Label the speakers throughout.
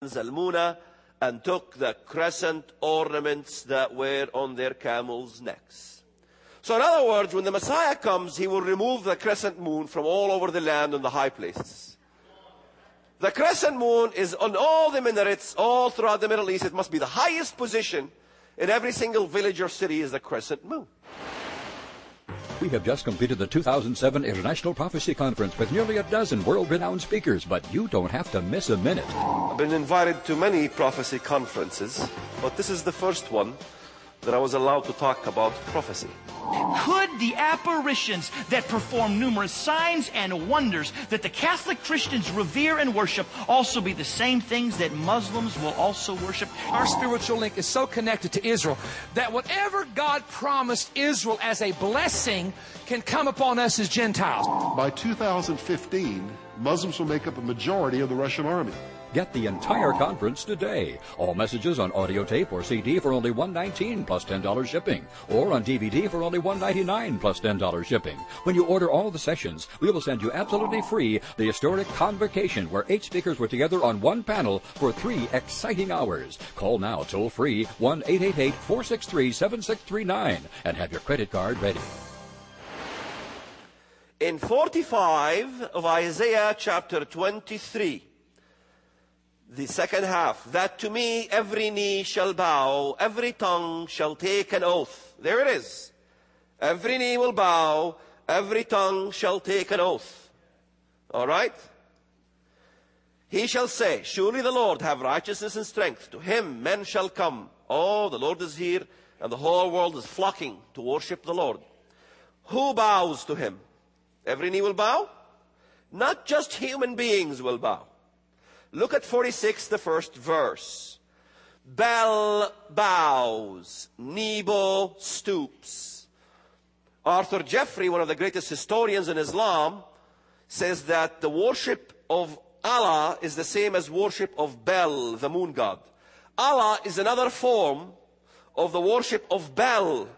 Speaker 1: Zalmunna and took the crescent ornaments that were on their camels' necks. So in other words, when the Messiah comes, he will remove the crescent moon from all over the land and the high places. The crescent moon is on all the minarets all throughout the Middle East. It must be the highest position in every single village or city is the crescent moon.
Speaker 2: We have just completed the 2007 International Prophecy Conference with nearly a dozen world-renowned speakers, but you don't have to miss a minute.
Speaker 1: I've been invited to many prophecy conferences, but this is the first one that I was allowed to talk about prophecy.
Speaker 3: Could the apparitions that perform numerous signs and wonders that the Catholic Christians revere and worship also be the same things that Muslims will also worship?
Speaker 4: Our spiritual link is so connected to Israel that whatever God promised Israel as a blessing can come upon us as Gentiles.
Speaker 5: By 2015, Muslims will make up a majority of the Russian army.
Speaker 2: Get the entire conference today. All messages on audio tape or CD for only $119 plus $10 shipping, or on DVD for only $199 plus $10 shipping. When you order all the sessions, we will send you absolutely free the historic Convocation, where 8 speakers were together on one panel for 3 exciting hours. Call now toll free 1-888-463-7639 and have your credit card ready.
Speaker 1: In 45 of Isaiah chapter 23, the second half, that to me every knee shall bow, every tongue shall take an oath. There it is. Every knee will bow, every tongue shall take an oath. All right? He shall say, surely the Lord have righteousness and strength. To him men shall come. Oh, the Lord is here, and the whole world is flocking to worship the Lord. Who bows to him? Every knee will bow? Not just human beings will bow. Look at 46, the first verse. Bel bows, Nebo stoops. Arthur Jeffrey, one of the greatest historians in Islam, says that the worship of Allah is the same as worship of Bel, the moon god. Allah is another form of the worship of Bel.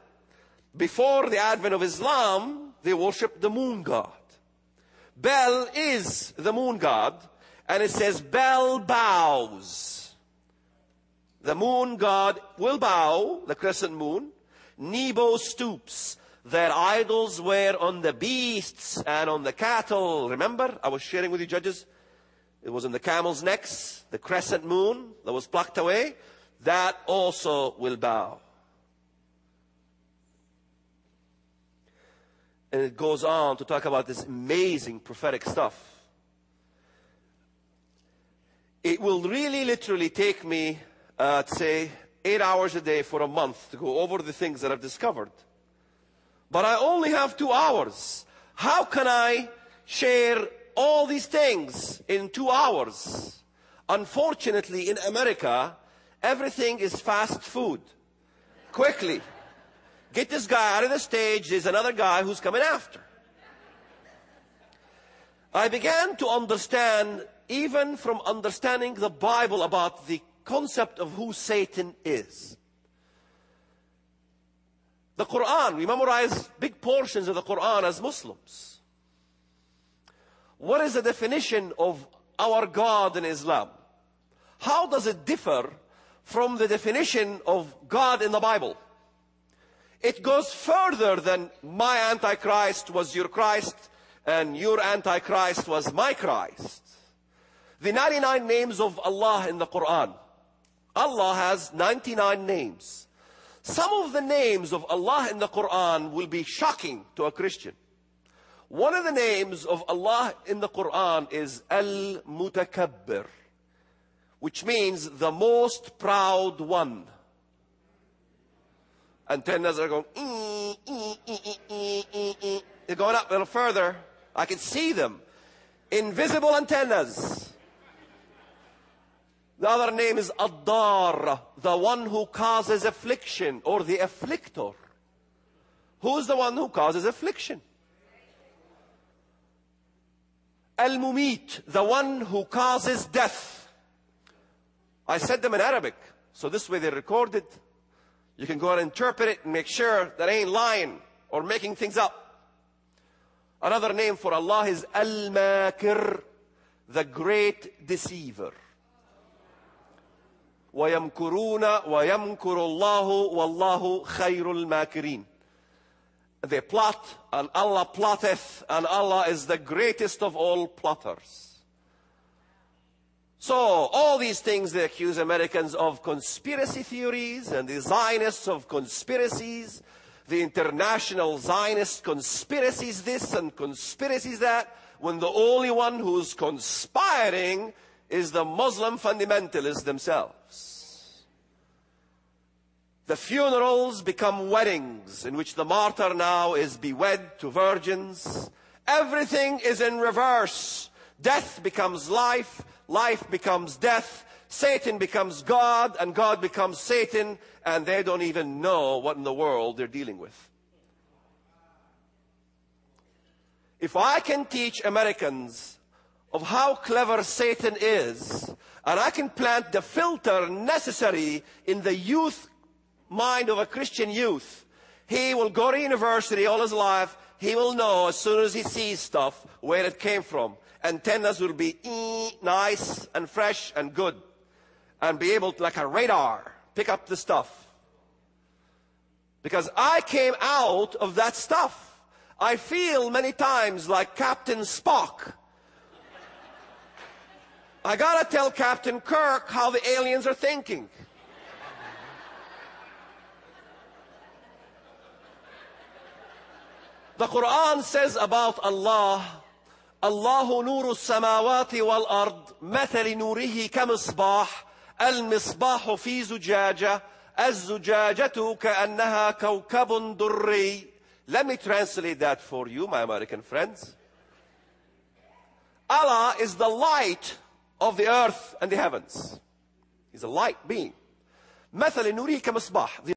Speaker 1: Before the advent of Islam, they worshiped the moon god. Bel is the moon god. And it says, Bel bows. The moon god will bow, the crescent moon. Nebo stoops. Their idols were on the beasts and on the cattle. Remember, I was sharing with you, judges. It was on the camels' necks, the crescent moon that was plucked away. That also will bow. And it goes on to talk about this amazing prophetic stuff. It will really literally take me, say, 8 hours a day for a month to go over the things that I've discovered. But I only have 2 hours. How can I share all these things in 2 hours? Unfortunately, in America, everything is fast food. Quickly. Get this guy out of the stage. There's another guy who's coming after. I began to understand, even from understanding the Bible, about the concept of who Satan is. The Quran, we memorize big portions of the Quran as Muslims. What is the definition of our God in Islam? How does it differ from the definition of God in the Bible? It goes further than my Antichrist was your Christ and your Antichrist was my Christ. The 99 names of Allah in the Quran. Allah has 99 names. Some of the names of Allah in the Quran will be shocking to a Christian. One of the names of Allah in the Quran is Al-Mutakabbir, which means the most proud one. Antennas are going, they're going up a little further. I can see them. Invisible antennas. The other name is Ad-Dar, the one who causes affliction, or the afflictor. Who's the one who causes affliction? Al-Mumit, the one who causes death. I said them in Arabic, so this way they record it. You can go and interpret it and make sure that I ain't lying or making things up. Another name for Allah is Al-Makir, the great deceiver. وَيَمْكُرُونَ وَيَمْكُرُ اللَّهُ وَاللَّهُ خَيْرُ الْمَاكِرِينَ. They plot, and Allah plotteth, and Allah is the greatest of all plotters. So, all these things they accuse Americans of conspiracy theories, and the Zionists of conspiracies, the international Zionist conspiracies this and conspiracies that, when the only one who's conspiring is the Muslim fundamentalists themselves. The funerals become weddings in which the martyr now is bewed to virgins. Everything is in reverse. Death becomes life, life becomes death, Satan becomes God, and God becomes Satan, and they don't even know what in the world they're dealing with. If I can teach Americans of how clever Satan is, and I can plant the filter necessary in the youth mind of a Christian youth, he will go to university all his life. He will know as soon as he sees stuff where it came from. Antennas will be nice and fresh and good, and be able to, like a radar, pick up the stuff. Because I came out of that stuff. I feel many times like Captain Spock. I gotta tell Captain Kirk how the aliens are thinking. The Quran says about Allah, Allahu nuru samawati wal ard, mathali nurihi kamisbah, al-misbahu fi zujaja, az-zujajatu ka'annaha kawkabun durri. Let me translate that for you, my American friends. Allah is the light of the earth and the heavens. He's a light being. Mathali nurihi kamisbah.